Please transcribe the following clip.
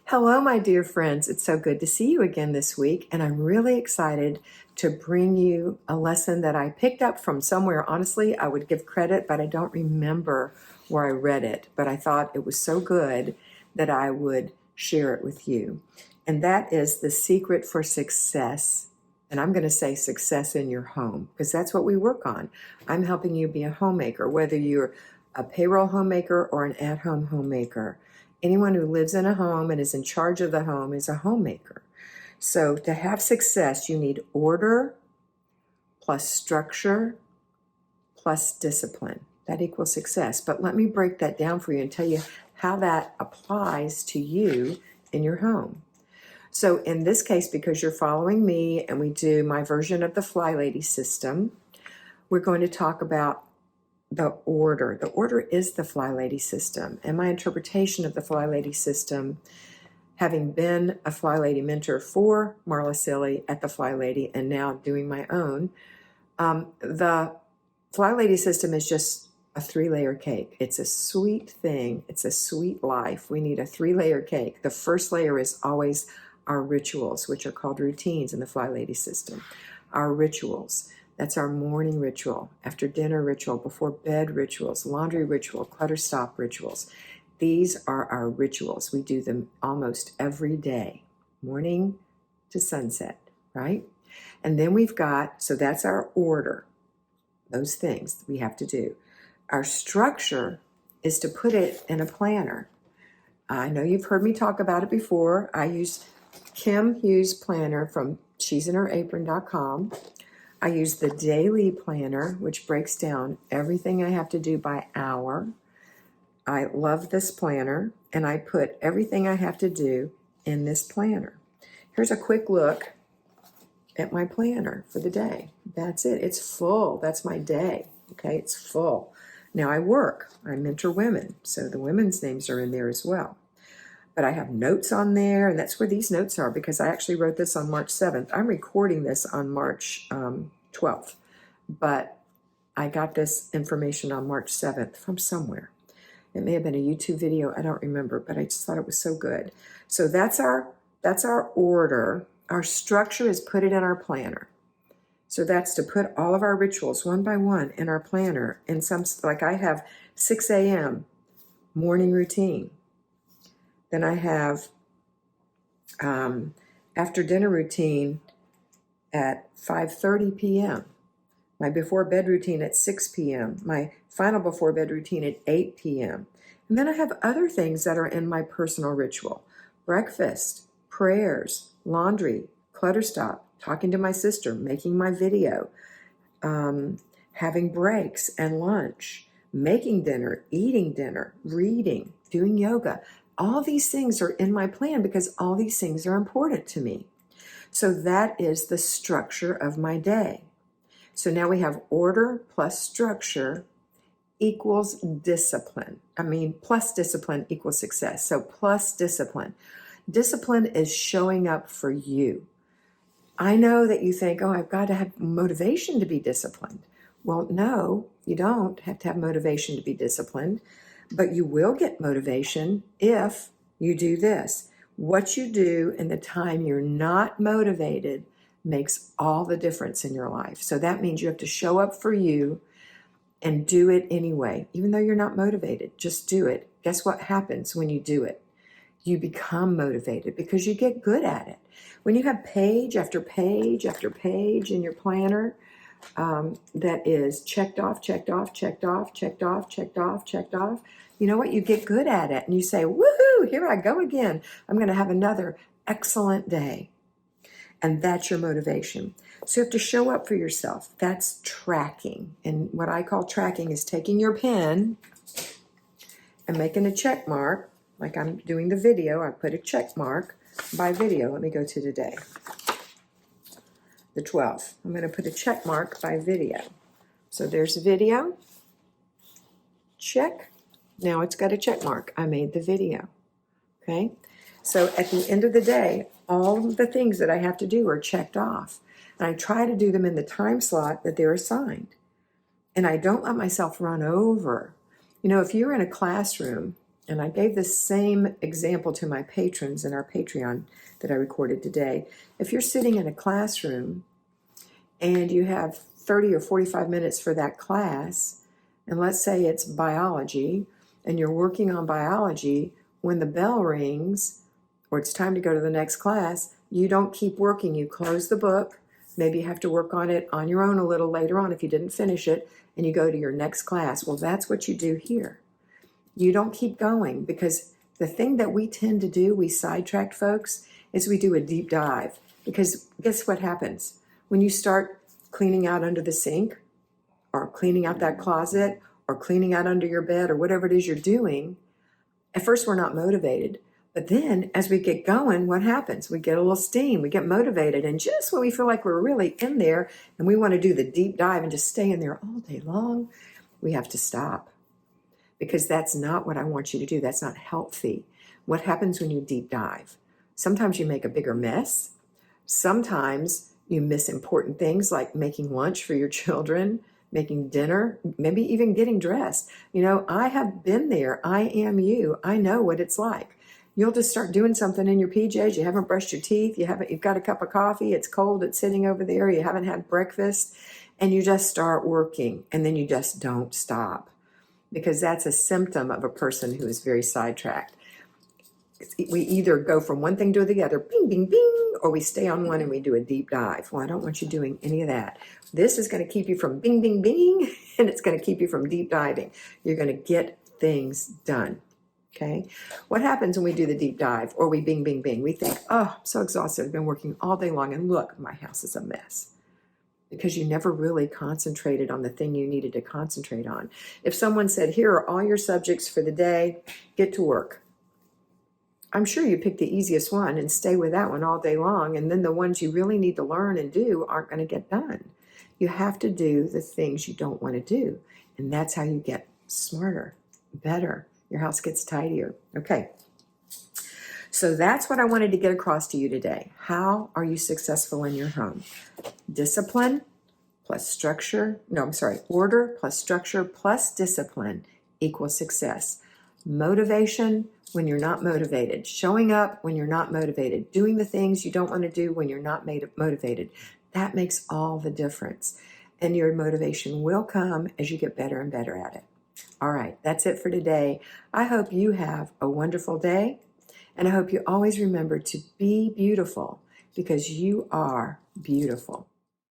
Hello, my dear friends. It's so good to see you again this week, and I'm really excited to bring you a lesson that I picked up from somewhere. Honestly, I would give credit, but I don't remember where I read it. But I thought it was so good that I would share it with you. And that is the secret for success. And I'm going to say success in your home, because that's what we work on. I'm helping you be a homemaker, whether you're a payroll homemaker or an at-home homemaker. Anyone who lives in a home and is in charge of the home is a homemaker. So to have success, you need order plus structure plus discipline. That equals success. But let me break that down for you and tell you how that applies to you in your home. So in this case, because you're following me and we do my version of the FlyLady system, we're going to talk about the order. The order is the FlyLady system. And my interpretation of the FlyLady system, having been a FlyLady mentor for Marla Silly at the FlyLady and now doing my own, the FlyLady system is just a 3-layer cake. It's a sweet thing. It's a sweet life. We need a 3-layer cake. The first layer is always our rituals, which are called routines in the FlyLady system. Our rituals. That's our morning ritual, after dinner ritual, before bed rituals, laundry ritual, clutter stop rituals. These are our rituals. We do them almost every day, morning to sunset, right? And then we've got, so that's our order, those things we have to do. Our structure is to put it in a planner. I know you've heard me talk about it before. I use Kim Hughes planner from she'sinherapron.com. I use the daily planner, which breaks down everything I have to do by hour. I love this planner, and I put everything I have to do in this planner. Here's a quick look at my planner for the day. That's it. It's full. That's my day. Okay, it's full. Now I work. I mentor women, so the women's names are in there as well. But I have notes on there, and that's where these notes are, because I actually wrote this on March 7th. I'm recording this on March 12th, but I got this information on March 7th from somewhere. It may have been a YouTube video, I don't remember, but I just thought it was so good. So that's our order. Our structure is put it in our planner. So that's to put all of our rituals one by one in our planner. And some, like I have 6 a.m. morning routine. Then I have after dinner routine at 5:30 p.m., my before bed routine at 6 p.m., my final before bed routine at 8 p.m. And then I have other things that are in my personal ritual: breakfast, prayers, laundry, clutter stop, talking to my sister, making my video, having breaks and lunch, making dinner, eating dinner, reading, doing yoga. All these things are in my plan because all these things are important to me. So that is the structure of my day. So now we have order plus structure equals discipline. Plus discipline equals success. So plus discipline. Discipline is showing up for you. I know that you think, oh, I've got to have motivation to be disciplined. Well, no, you don't have to have motivation to be disciplined. But you will get motivation if you do this. What you do in the time you're not motivated makes all the difference in your life. So that means you have to show up for you and do it anyway. Even though you're not motivated, just do it. Guess what happens when you do it? You become motivated because you get good at it. When you have page after page after page in your planner, that is checked off, checked off, checked off, checked off, checked off, checked off. You know what? You get good at it and you say, woohoo, here I go again. I'm going to have another excellent day. And that's your motivation. So you have to show up for yourself. That's tracking. And what I call tracking is taking your pen and making a check mark. Like I'm doing the video, I put a check mark by video. Let me go to today. The 12th. I'm going to put a check mark by video. So there's video. Check. Now it's got a check mark. I made the video. Okay? So at the end of the day, all of the things that I have to do are checked off. And I try to do them in the time slot that they're assigned. And I don't let myself run over. You know, if you're in a classroom And I gave the same example to my patrons in our Patreon that I recorded today. If you're sitting in a classroom and you have 30 or 45 minutes for that class, and let's say it's biology, and you're working on biology, when the bell rings or it's time to go to the next class, you don't keep working. You close the book. Maybe you have to work on it on your own a little later on if you didn't finish it, and you go to your next class. Well, that's what you do here. You don't keep going, because the thing that we tend to do, we sidetracked folks, is we do a deep dive. Because guess what happens? When you start cleaning out under the sink, or cleaning out that closet, or cleaning out under your bed, or whatever it is you're doing, at first we're not motivated. But then as we get going, what happens? We get a little steam, we get motivated. And just when we feel like we're really in there and we want to do the deep dive and just stay in there all day long, we have to stop. Because that's not what I want you to do. That's not healthy. What happens when you deep dive? Sometimes you make a bigger mess. Sometimes you miss important things like making lunch for your children, making dinner, maybe even getting dressed. You know, I have been there. I am you. I know what it's like. You'll just start doing something in your PJs. You haven't brushed your teeth. You've got a cup of coffee. It's cold. It's sitting over there. You haven't had breakfast, and you just start working, and then you just don't stop, because that's a symptom of a person who is very sidetracked. We either go from one thing to the other, bing, bing, bing, or we stay on one and we do a deep dive. Well, I don't want you doing any of that. This is going to keep you from bing, bing, bing, and it's going to keep you from deep diving. You're going to get things done. Okay? What happens when we do the deep dive or we bing, bing, bing? We think, oh, I'm so exhausted. I've been working all day long, and look, my house is a mess. Because you never really concentrated on the thing you needed to concentrate on. If someone said, here are all your subjects for the day, get to work. I'm sure you pick the easiest one and stay with that one all day long, and then the ones you really need to learn and do aren't going to get done. You have to do the things you don't want to do, and that's how you get smarter, better. Your house gets tidier. Okay. So that's what I wanted to get across to you today. How are you successful in your home? Discipline plus structure, order plus structure plus discipline equals success. Motivation when you're not motivated. Showing up when you're not motivated. Doing the things you don't want to do when you're not motivated. That makes all the difference. And your motivation will come as you get better and better at it. All right, that's it for today. I hope you have a wonderful day. And I hope you always remember to be beautiful, because you are beautiful.